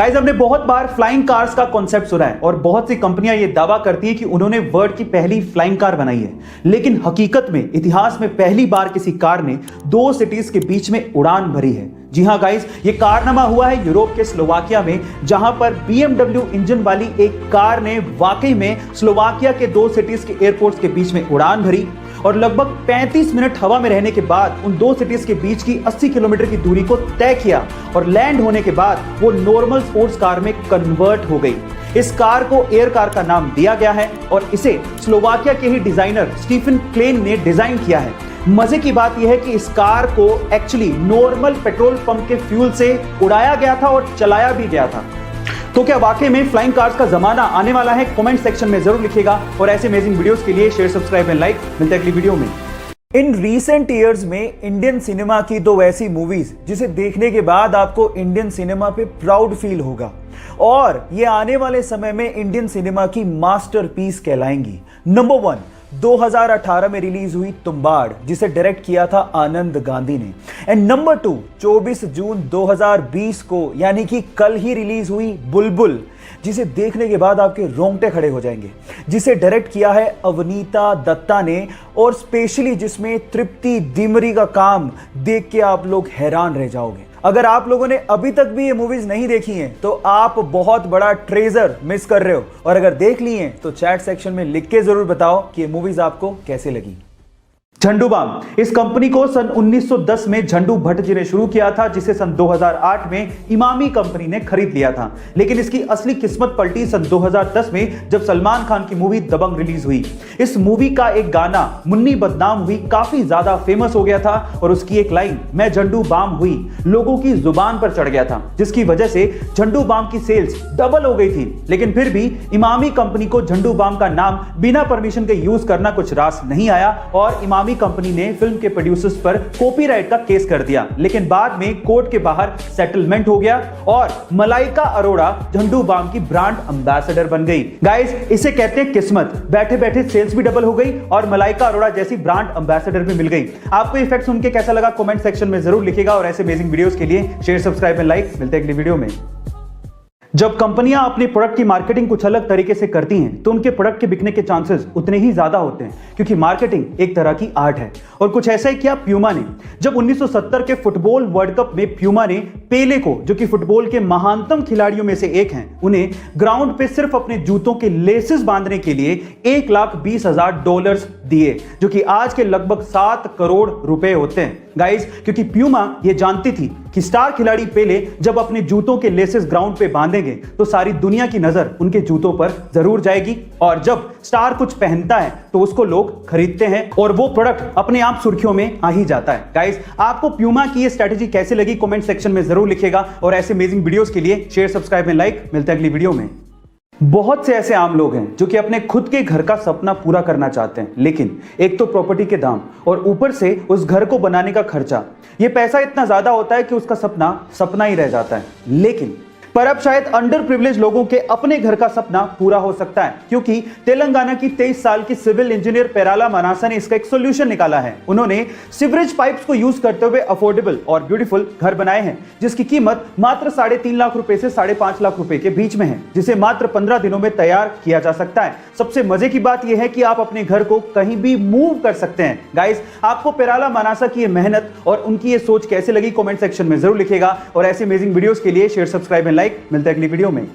Guys, हमने बहुत बार flying cars का कॉन्सेप्ट सुना है और बहुत सी कंपनियां ये दावा करती हैं कि उन्होंने वर्ल्ड की पहली फ्लाइंग कार बनाई है। लेकिन हकीकत में इतिहास में पहली बार किसी कार ने दो सिटीज के बीच में उड़ान भरी है। जी हां गाइस, ये कारनामा हुआ है यूरोप के स्लोवाकिया में, जहां पर BMW इंजन वाली एक कार ने वाकई में स्लोवाकिया के दो सिटीज के एयरपोर्ट्स के बीच में उड़ान भरी और लगभग 35 मिनट हवा में रहने के बाद उन दो सिटीज के बीच की 80 किलोमीटर की दूरी को तय किया और लैंड होने के बाद वो नॉर्मल स्पोर्ट्स कार में कन्वर्ट हो गई। इस कार को एयर कार का नाम दिया गया है और इसे स्लोवाकिया के ही डिजाइनर स्टीफन क्लेन ने डिजाइन किया है। मजे की बात यह है कि इस कार को एक्चुअली नॉर्मल पेट्रोल पंप के फ्यूल से उड़ाया गया था और चलाया भी गया था। तो क्या वाकई में फ्लाइंग कार्स का जमाना आने वाला है? कमेंट सेक्शन में जरूर लिखिएगा और ऐसे अमेजिंग वीडियोस के लिए शेयर, सब्सक्राइब एंड लाइक। मिलते हैं अगली वीडियो में। इन रीसेंट ईयर्स में इंडियन सिनेमा की दो ऐसी मूवीज जिसे देखने के बाद आपको इंडियन सिनेमा पे प्राउड फील होगा और ये आने वाले समय में इंडियन सिनेमा की मास्टरपीस कहलाएंगी। नंबर 1, 2018 में रिलीज हुई तुम्बाड़, जिसे डायरेक्ट किया था आनंद गांधी ने। एंड नंबर 2, 24 जून 2020 को यानी कि कल ही रिलीज हुई बुलबुल, जिसे देखने के बाद आपके रोंगटे खड़े हो जाएंगे, जिसे डायरेक्ट किया है अवनीता दत्ता ने और स्पेशली जिसमें तृप्ति दिमरी का काम देख के आप लोग हैरान रह जाओगे। अगर आप लोगों ने अभी तक भी ये मूवीज नहीं देखी हैं तो आप बहुत बड़ा ट्रेजर मिस कर रहे हो, और अगर देख ली हैं तो चैट सेक्शन में लिख के जरूर बताओ कि ये मूवीज आपको कैसे लगी। झंडूबाम, इस कंपनी को सन 1910 में झंडू भट्ट जी ने शुरू किया था, जिसे सन 2008 में इमामी कंपनी ने खरीद लिया था। लेकिन इसकी असली किस्मत पलटी सन 2010 में जब सलमान खान की मूवी दबंग रिलीज हुई। इस मूवी का एक गाना मुन्नी बदनाम हुई काफी ज्यादा फेमस हो गया था और उसकी एक लाइन मैं झंडू बाम हुई लोगों की जुबान पर चढ़ गया था, जिसकी वजह से झंडू बाम की सेल्स डबल हो गई थी। लेकिन फिर भी इमामी कंपनी को झंडू बाम का नाम बिना परमिशन के यूज करना कुछ रास नहीं आया और इमामी कंपनी ने फिल्म के प्रोड्यूसर्स पर कॉपीराइट का केस कर दिया। लेकिन बाद में कोर्ट के बाहर सेटलमेंट हो गया और मलाइका अरोड़ा झंडू बाम की ब्रांड एम्बेसडर बन गई। गाइस, इसे कहते हैं किस्मत। बैठे बैठे सेल्स भी डबल हो गई और मलाइका अरोड़ा जैसी ब्रांड एम्बेसडर भी मिल गई। आपको ये फैक्ट सुन के कैसा लगा? कमेंट सेक्शन में जरूर लिखिएगा और ऐसे अमेजिंग वीडियोस के लिए शेयर, सब्सक्राइब एंड लाइक। मिलते हैं अगली वीडियो में। जब कंपनियां अपने प्रोडक्ट की मार्केटिंग कुछ अलग तरीके से करती हैं तो उनके प्रोडक्ट के बिकने के चांसेस उतने ही ज्यादा होते हैं, क्योंकि मार्केटिंग एक तरह की आर्ट है। और कुछ ऐसा ही किया प्यूमा ने। जब 1970 के फुटबॉल वर्ल्ड कप में प्यूमा ने पेले को, जो कि फुटबॉल के महानतम खिलाड़ियों में से एक हैं, उन्हें ग्राउंड पे सिर्फ अपने जूतों के लेसेस बांधने के लिए $1,20,000 दिए, जो कि आज के लगभग 7 करोड़ रुपए होते हैं। गाइस, क्योंकि प्यूमा ये जानती थी कि स्टार खिलाड़ी पेले जब अपने जूतों के लेसेस ग्राउंड पे बांधेंगे तो सारी दुनिया की नजर उनके जूतों पर जरूर जाएगी और जब स्टार कुछ पहनता है तो उसको लोग खरीदते हैं और वो प्रोडक्ट अपने आप सुर्खियों में आ ही जाता है। गाइस, आपको प्यूमा की ये स्ट्रेटजी कैसे लगी? कमेंट सेक्शन में जरूर लिखिएगा और ऐसे अमेजिंग वीडियोस के लिए शेयर, सब्सक्राइब एंड लाइक। मिलते हैं अगली वीडियो में। बहुत से ऐसे आम लोग हैं जो कि अपने खुद के घर का सपना पूरा करना चाहते हैं, लेकिन एक तो प्रॉपर्टी के दाम और ऊपर से उस घर को बनाने का खर्चा, ये पैसा इतना ज्यादा होता है कि उसका सपना सपना ही रह जाता है। पर अब शायद अंडर प्रिविलेज लोगों के अपने घर का सपना पूरा हो सकता है, क्योंकि तेलंगाना की 23 साल की सिविल इंजीनियर पेराला मनासा ने इसका एक सॉल्यूशन निकाला है। उन्होंने सीवरेज पाइप्स को यूज करते हुए अफोर्डेबल और ब्यूटीफुल घर बनाए हैं, जिसकी कीमत मात्र 3.5 लाख रुपए से 5.5 लाख रुपए के बीच में है, जिसे मात्र 15 दिनों में तैयार किया जा सकता है। सबसे मजे की बात यह है कि आप अपने घर को कहीं भी मूव कर सकते हैं। गाइस, आपको पेराला मनासा की मेहनत और उनकी ये सोच कैसे लगी? कमेंट सेक्शन में जरूर लिखिएगा और ऐसे अमेजिंग वीडियोस के लिए शेयर, सब्सक्राइब एंड लाइक। मिलते हैं अगली वीडियो में।